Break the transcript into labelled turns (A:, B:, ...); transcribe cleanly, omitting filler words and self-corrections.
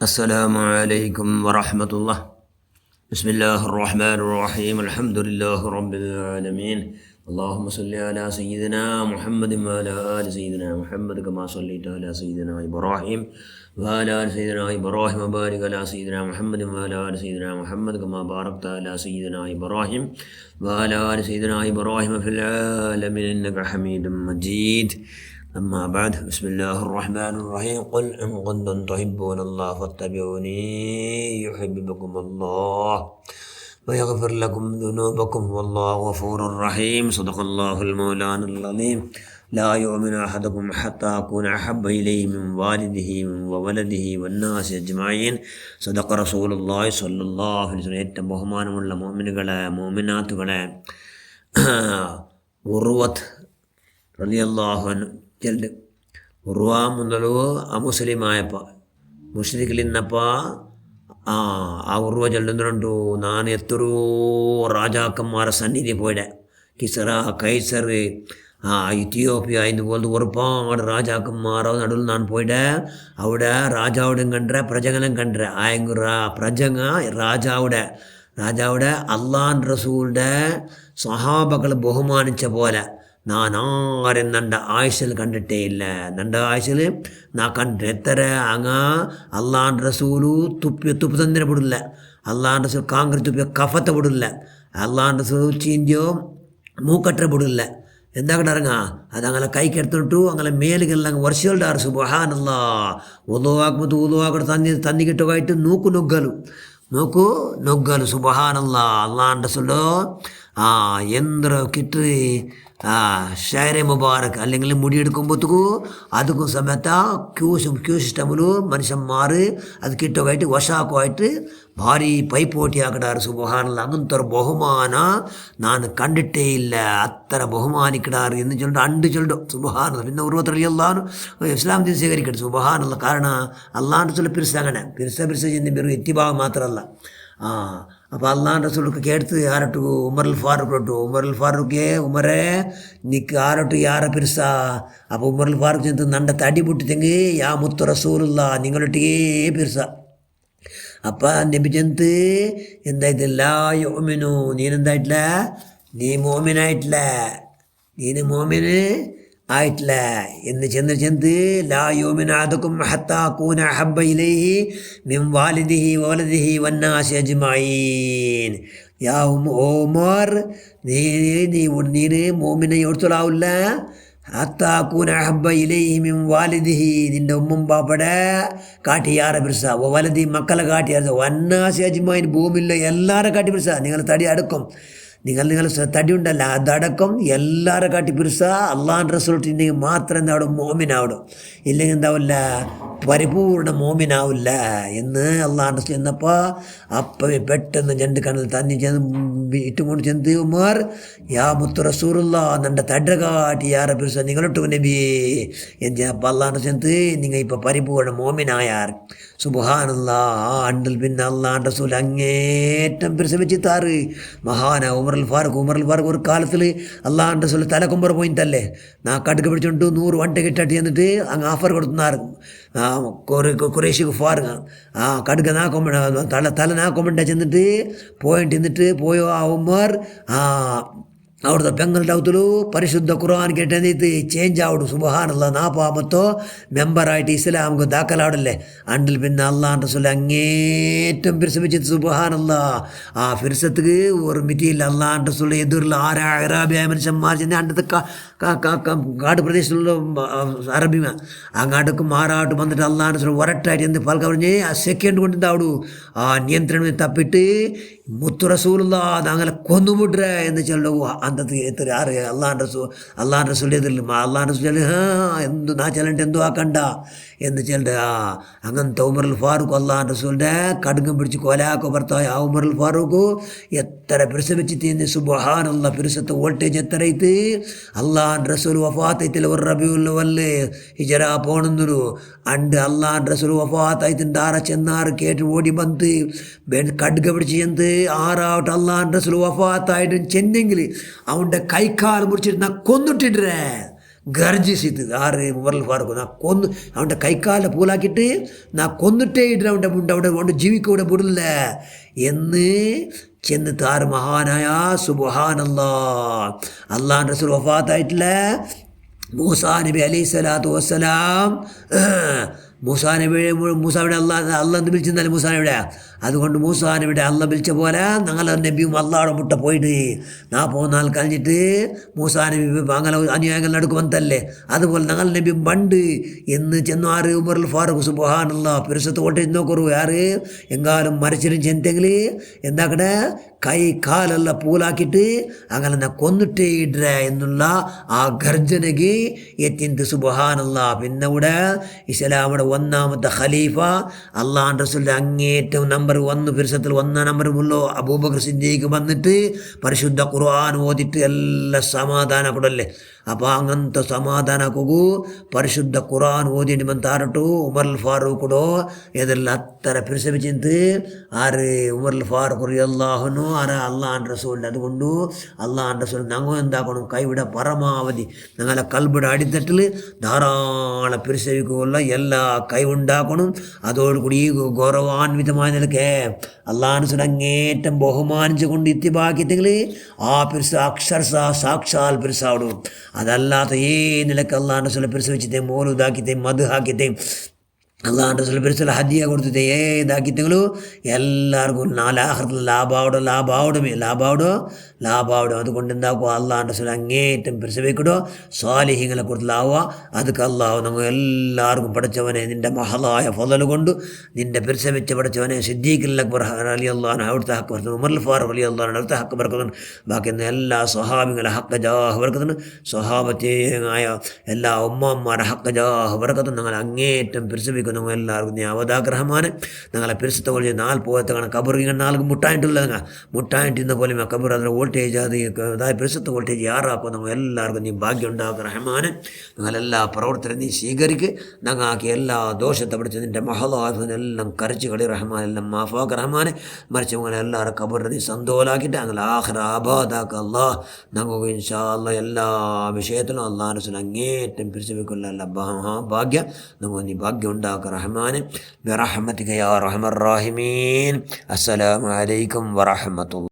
A: السلام عليكم ورحمة الله. بسم الله الرحمن الرحيم. الحمد لله رب العالمين. اللهم صل على سيدنا محمد وعلى آل سيدنا محمد كما صليت على سيدنا إبراهيم وعلى آل سيدنا إبراهيم وبارك على سيدنا محمد وعلى آل سيدنا محمد كما باركت على سيدنا إبراهيم وعلى آل سيدنا إبراهيم في العالمين إنك حميد مجيد. أما بعد. بسم الله الرحمن الرحيم. قل إن كنتم تحبون الله فاتبعوني يحببكم الله ويغفر لكم ذنوبكم والله غفور رحيم. صدق الله المولانا العظيم. لا يؤمن أحدكم حتى أكون أحب إليه من والده وولده والناس أجمعين. صدق رسول الله صلى الله عليه وسلم. ഏറ്റവും ബഹുമാനമുള്ള മുഅ്മിനുകളെ മുഅ്മിനാത്തുകളെ, ഉർവത്ത് റളിയല്ലാഹു അൻഹു ചെല്ല് ഉർവ മുതലു അമുസ്ലിമായപ്പ മുഷ്രിക്കിലിന്നപ്പ ആ ഉർവ ചെല്ലുന്നുണ്ടു. ನಾನು ಎತ್ತರೂ ರಾಜಾಕന്മാರ സന്നിധി പോയിടെ കിസറ കൈസർ ഇത്തിയോപ്യ ഇതുപോലത്തെ ഒരുപാട് രാജാക്കന്മാരോ നടുവിൽ ഞാൻ പോയിടെ. അവിടെ രാജാവുടെയും കണ്ടേ പ്രജകളും കണ്ടേ. ആയെങ്കിൽ പ്രജങ്ങ രാജാവുടെ അള്ളാൻ റസൂലിൻ്റെ സഹാബകൾ ബഹുമാനിച്ച പോലെ ഞാൻ ആരും നണ്ട ആയുസിൽ കണ്ടിട്ടേ ഇല്ല. നണ്ട ആയുസിൽ നാ കണ്ടിട്ട് എത്ര അങ്ങ് അള്ളാൻ റസൂലു തുപ്പ് തന്നിനെ വിടില്ല. അള്ളാൻ റസൂൽ കാങ്കറി തുപ്പിയ കഫത്തെ വിടില്ല. അള്ളാൻ റസൂൽ ചീഞ്ചോ മൂക്കട്ട വിടില്ല. എന്താ കിടറങ്ങ അതങ്ങനെ കൈക്കെടുത്തിട്ടു അങ്ങനെ മേലുകളെല്ലാം ವರ್ಷಲ್ಡಾರು ಸುಬ್ಹಾನಲ್ಲಾ ಉದುವಾಗ್ಮತ್ತು ಉದುವಾಗಡೆ ತನ್ನಿಗಿಟ್ಟೋಗಾಯ್ತು ನೋಕು ನೊಗ್ಗಲು ಸುಬ್ಹಾನಲ್ಲಾ. ಅಲ್ಲಾಹ್ റസൂലോ എന്തൊരു കിട്ടി ഷൈറെ മുബാറക് അല്ലെങ്കിൽ മുടിയെടുക്കുമ്പോഴത്തേക്കും അതുക്കും സമയത്ത് ക്യൂസ് ഇഷ്ടമുള്ളൂ മനുഷ്യന്മാർ അത് കിട്ടുമായിട്ട് വശാക്കുമായിട്ട് ഭാരി പൈപ്പോട്ടി ആക്കിടാറ് സുബ്ഹാനല്ലാഹ്. അങ്ങനത്തെ ഒരു ബഹുമാന ನಾನು കണ്ടിട്ടേ ഇല്ല. അത്ര ബഹുമാനിക്കിടാറ് എന്ന് ചൊല്ലിട്ട് സുബ്ഹാനല്ലാഹ്. പിന്നെ ഉർവത്തറിയല്ലാന്ന് ഇസ്ലാം ദീൻ സ്വീകരിക്കട്ടെ സുബ്ഹാനല്ലാഹ്. കാരണം അള്ളാഹ് ചൊല്ലി പിരിച്ച അങ്ങനെ പിരിച്ച ചെന്ന് ബെറും എത്തിഭാഗം മാത്രമല്ല. അപ്പോൾ അള്ളാഹ് റസൂലുക്ക് കേട്ട് ಯಾರಟ್ಟು ಉಮರುಲ್ ಫಾರೂಕ್ ರೊಟ್ಟು ಉಮರುಲ್ ಫಾರೂಕ್ಗೆ ಉಮರೇ ನಿಕ್ ಯಾರಟ್ಟು ಯಾರ ಪಿರ್ಸ. അപ്പോൾ ഉമറുൽ ഫാറൂഖ് ചെന്ന് നണ്ട തടി പൊട്ടിത്തെങ്കി യാ മുത്തു റസൂലുള്ള നിങ്ങളൊട്ടിക്കേ പിർസ. അപ്പം നബി ചെന്ത് എന്തായിട്ടില്ല യുഅ്മിനു നീനെന്തായിട്ടില്ല നീ മോമിനായിട്ടില്ല ആയിട്ടില്ല എന്ന് ചെന്ന് ലാ യുഅ്മിനു അഹദുക്കും ഹത്താ അകൂന അഹബ്ബ ഇലൈഹി മിൻ വാലിദിഹി വവലദിഹി വന്നാസി അജ്മഈൻ. യാ ഉമർ നീന് മോമിനെ ഓർത്തോളാവില്ല. ഹത്താ അകൂന അഹബ്ബ ഇലൈഹി മിൻ വാലിദിഹി നിൻ്റെ ഉമ്മം ബാപ്പടെ കാട്ടി യാറെ പിർസ വവലദി മക്കളെ കാട്ടി വന്നാസി അജ്മഈൻ ഭൂമിയിലെ എല്ലാവരെ കാട്ടി പിർസ. നിങ്ങൾ തടി അടുക്കും നിങ്ങൾ തടി ഉണ്ടല്ല അതടക്കം എല്ലാവരെ കാട്ടി പിരിസ അള്ളാഹ് റസൂലിട്ടുണ്ടെങ്കിൽ മാത്രം എന്താ അവിടെ മോമിനാവിടും. ഇല്ലെങ്കിൽ എന്താവില്ല പരിപൂർണ മോമിനാവില്ല എന്ന് അള്ളാഹ് റസൂൽ എന്നപ്പോൾ അപ്പം പെട്ടെന്ന് രണ്ട് കണ്ണിൽ തന്നി ചെന്ന് ഇട്ടുകൊണ്ട് ചെന്ന് ഉമർ യാ മുത്തു റസൂലുള്ള നൻ്റെ തട കാട്ടി യാറെ പിരിസ നിങ്ങളിട്ടു നബി എന്ന്. അപ്പം അള്ളാഹ് റസൂൽ ചെന്ന് നിങ്ങൾ ഇപ്പം പരിപൂർണ മോമിനായാർ സുബ്ഹാനല്ലാഹ്. അണ്ടിൽ പിന്നെ അള്ളാഹ് റസൂൽ അങ്ങേറ്റം പിരിസ വെച്ചിത്താറ് മഹാന ഉമറുൽ ഫാറൂഖ് ഒരു കാലത്തിൽ അള്ളാഹ് റസൂൽ തലക്കൊമ്പർ പോയിട്ടല്ലേ നാ കടുക്ക് പിടിച്ചോണ്ട് 100 വണ്ടി കിട്ടിട്ട് എന്നിട്ട് അങ്ങ് ഓഫർ കൊടുത്തുന്നാറ് കുറേശ്ശി ഫാറുങ്ങ കടുക്ക നാക്കൊമ്പ തല നാക്കൊമ്പണ്ട ചെന്നിട്ട് പോയോ ആ ഉമർ അവിടുത്തെ പെങ്ങളുടെ അവത്തിലു പരിശുദ്ധ ഖുർആൻ കേട്ടെന്നിട്ട് ചേഞ്ച് ആവിടും സുബ്ഹാനല്ലാഹ്. നാപ്പാമത്തോ മെമ്പറായിട്ട് ഇസ്ലാമുക്ക് ദാഖലാവിടല്ലേ. അണ്ടിൽ പിന്നെ അള്ളാഹ് റസൂൽ അങ്ങേറ്റം പിരിസപ്പിച്ചത് സുബ്ഹാനല്ലാഹ്. ആ പിരിസത്തുക്ക് ഒരു മിറ്റിയില്ല. അള്ളാഹ് റസൂൽ എതിരുള്ള അറാബിയായ മനുഷ്യന്മാർ ചെന്ന് അണ്ടത്തെ കാട് പ്രദേശത്തുള്ള അറബിമ അങ്ങാട്ടേക്ക് മാറാട്ട് വന്നിട്ട് അള്ളാഹ് റസൂൽ ഒരട്ടായിട്ട് എന്ത് പൽക്ക പറഞ്ഞ് ആ സെക്കൻഡ് കൊണ്ട് എന്താവിടൂ ആ നിയന്ത്രണം തപ്പിട്ട് മുത്തു റസൂലുള്ള അങ്ങനെ കൊന്നുമുട്ര എന്ന് ചൊല്ലു. അന്നത്തെ എത്ര ആറ് അള്ളാഹ് റസൂൽ എതിരില്ല. അള്ളാഹ് റസൂൽ എന്തു നാ ചെല്ലണ്ട എന്തോ ആക്കണ്ട എന്ന് ചെല്ലുണ്ട്. അങ്ങനത്തെ ഉമറുൽ ഫാറൂഖ് അള്ളാഹ് റസൂലിൻ്റെ കടുങ്കം പിടിച്ച് കൊലാക്കോ ഭർത്താവ് ആ ഉമറുൽ ഫാറൂഖ് എത്ര പിരിസ തിന്ന് സുബ്ഹാനല്ലാഹ്. പിരിസത്തെ വോൾട്ടേജ് എത്ര ಐತಿ. അള്ളാഹ് റസൂൽ വഫാത്തೈತಿಲ್ಲ ഒരു റബീഉൽ അവ്വൽ ഹിജറ പോണെന്നൊരു അണ്ട് അള്ളാഹ് റസൂൽ വഫാത്തായിട്ടുണ്ട്. ആറ ചെന്നാറ് കേട്ട് ഓടി ബന്ത് കടുക പിടിച്ച് ചെന്ന് ആറാവട്ടെ അള്ളാഹ് റസൂൽ വഫാത്തായിട്ട് ചെന്നെങ്കിൽ അവൻ്റെ കൈക്കാൽ മുറിച്ചിട്ട് കൊന്നിട്ടിട്ടേ ഗർജിസിത് ആറ് ഉമറുൽ ഫാറൂഖ് നാ കൊന്ന് അവൻ്റെ കൈക്കാല പൂലാക്കിയിട്ട് നാ കൊന്നിട്ടേ ഇട അവൻ്റെ മുണ്ട് അവിടെ കൊണ്ട് ജീവിക്കൂടെ വിടില്ല എന്ന് ചെന്നിട്ട് ആറ് മഹാനായ സുബ്ഹാനല്ലാ അള്ളാഹുവിൻ്റെ റസൂൽ വഫാത്തായിട്ടില്ല മൂസാ നബി അലൈഹി സ്വലാത്തു വസ്സലാം മൂസാവിടെ അള്ളാഹ് എന്ന് വിളിച്ചെന്നാല് മൂസാനവിടെ അതുകൊണ്ട് മൂസാനവിടെ അള്ള വിളിച്ച പോലെ ഞങ്ങളെ നബിയും അള്ളാഹുടെ മുട്ട പോയിട്ട് 40 നാൾ കഴിഞ്ഞിട്ട് മൂസാ നബി അങ്ങനെ അനുയായികൾ നടക്കും വന്നല്ലേ അതുപോലെ ഞങ്ങൾ നബി പണ്ട് എന്ന് ചെന്നു ആറ് ഉമറുൽ ഫാറൂഖ് സുബ്ഹാനല്ലാ പെരുസത്ത് ഓട്ടി നോക്കറു ആറ് എങ്കാലും മരിച്ചിരും ചെന്തെങ്കിൽ എന്താക്കടെ കൈ കാലെല്ലാം പൂലാക്കിയിട്ട് അങ്ങനെ കൊന്നിട്ടേ ഇട എന്നുള്ള ആ ഗർജനയ്ക്ക് എത്തിന്ത് സുബ്ഹാനല്ലാ. പിന്നെ ഇവിടെ ഇസ്ലാമിയുടെ 1ാമത്തെ ഖലീഫ അള്ളാഹുവിൻ്റെ റസൂലിൻ്റെ അങ്ങേറ്റം നമ്പർ 1 ഫിർസത്തിൽ 1 നമ്പറുമുള്ള അബൂബക്കർ സിദ്ദീഖ് വന്നിട്ട് പരിശുദ്ധ ഖുർആൻ ഓതിട്ട് എല്ലാം സമാധാനപ്പെടല്ലേ. അപ്പോൾ അങ്ങനത്തെ സമാധാനക്കൂ പരിശുദ്ധ ഖുർആൻ ഓതിയിട്ട് ಬಂತಾರಟು ഉമറുൽ ഫാറൂഖുടോ ഇതെല്ലാം അത്ര പിരിസവിച്ചിട്ട് ആറ് ഉമറുൽ ഫാറൂഖ് റളിയല്ലാഹു അൻഹു ആറ് അള്ളാഹുവിൻ്റെ റസൂലിൻ്റെ അതുകൊണ്ട് അള്ളാഹുവിൻ്റെ റസൂൽ ഞങ്ങൾ എന്താക്കണം കൈവിടെ പരമാവധി ഞങ്ങളെ കൽബിടെ അടിത്തട്ടിൽ ധാരാളം പിരിസവിക്കുള്ള എല്ലാ കൈവുണ്ടാക്കണം. അതോടുകൂടി ഈ ഗൗരവാന്വിതമായ നിലക്ക് അള്ളാഹുവിൻ്റെ റസൂൽ അങ്ങേറ്റം ബഹുമാനിച്ചു കൊണ്ട് ഇത്തിബാക്കിയെങ്കിൽ ആ പിരിസ അക്ഷര സാക്ഷാൽ പിരിസാവിടും. അതല്ലാത്ത ഏ നിലക്ക് അള്ളാഹുവിൻ്റെ റസൂലിനെ പിരിസവിച്ചിട്ടേയും മോലുതാക്കിത്തേയും മധു ಹಾಕಿത്തേയും അള്ളാഹുവിൻ്റെ റസൂൽ പിരിസല ഹദിയ കൊടുത്തിട്ട് ഏതാക്കിത്തെങ്കിലു എല്ലാവർക്കും നാലാഹൃത്തിൽ ലാഭാവിടും അതുകൊണ്ട് എന്താക്കുക അള്ളാഹുവിൻ്റെ റസൂൽ അങ്ങേറ്റം പിരിസവയ്ക്കിടോ സ്വാലിഹീങ്ങളെ കൊടുത്തിലാവുക അതൊക്കെ അള്ളാഹു നമ്മൾ എല്ലാവർക്കും പഠിച്ചവനെ നിൻ്റെ മഹലായ ഫളൽ കൊണ്ട് നിൻ്റെ പിരിസവിച്ച പഠിച്ചവനെ സിദ്ദീഖുൽ അക്ബർ റളിയല്ലാഹു അവിടുത്തെ ഹക്ക് ബർക്കത്തുന്നു ഉമറുൽ ഫാറൂഖ് റളിയല്ലാഹു അവിടുത്തെ ഹക്ക് ബർക്കത്തുന്നു ബാക്കി എല്ലാ സ്വഹാബികളെ ഹക്ക് ജാഹ് ബർക്കത്തുന്നു സ്വഹാബത്തേയായ എല്ലാ ഉമ്മമാരെ ഹക്ക് ജാഹ് ബർക്കത്തുന്നു ഞങ്ങൾ അങ്ങേറ്റം പിരിസവിക്കുന്നു എല്ലാവർക്കും നീ അവതാക്ക് റഹ്മാനെ ഞങ്ങളെ പിരിസത്തെ പോലെ 4 പോയത്തെ കാണാൻ കബർ ഇങ്ങനെ 4 മുട്ടായിട്ടുള്ളതങ്ങ മുട്ടായിട്ടിരുന്ന പോലെ ആ കബർ അതിൻ്റെ വോൾട്ടേജ് അത് അതായത് പിരിസത്തെ വോൾട്ടേജ് ആറാക്കും നമ്മൾ എല്ലാവർക്കും നീ ഭാഗ്യം ഉണ്ടാക്കുക റഹ്മാനെ ഞങ്ങളെല്ലാ പ്രവർത്തനം നീ സ്വീകരിക്ക് ഞങ്ങൾക്ക് എല്ലാ ദോഷത്തെ പിടിച്ച് നിൻ്റെ മഹലാഫിനെല്ലാം കരച്ച് കളി റഹ്മാൻ എല്ലാം മാഫാക്ക് റഹ്മാനെ മറിച്ച് ഞങ്ങളെ എല്ലാവരും കബറിനെ നീ സന്തോലാക്കിയിട്ട് ഞങ്ങൾ ആഖിറ ആബാദാക്കുക അല്ലാഹ് ഞങ്ങൾക്ക് ഇൻഷാ അല്ലാഹ് എല്ലാ വിഷയത്തിലും അള്ളാഹുവിൻ്റെ റസൂൽ അങ്ങേറ്റം പിരിച്ചുവെക്കുള്ള എല്ലാ ഭാഗ്യം നമുക്ക് നീ ഭാഗ്യം ഉണ്ടാക്കുക റഹ്മാനെ ബിറഹ്മതിക യാ അർഹമർ റഹീമീൻ. അസ്സലാമു അലൈക്കും വറഹ്മത്തുള്ളാഹി.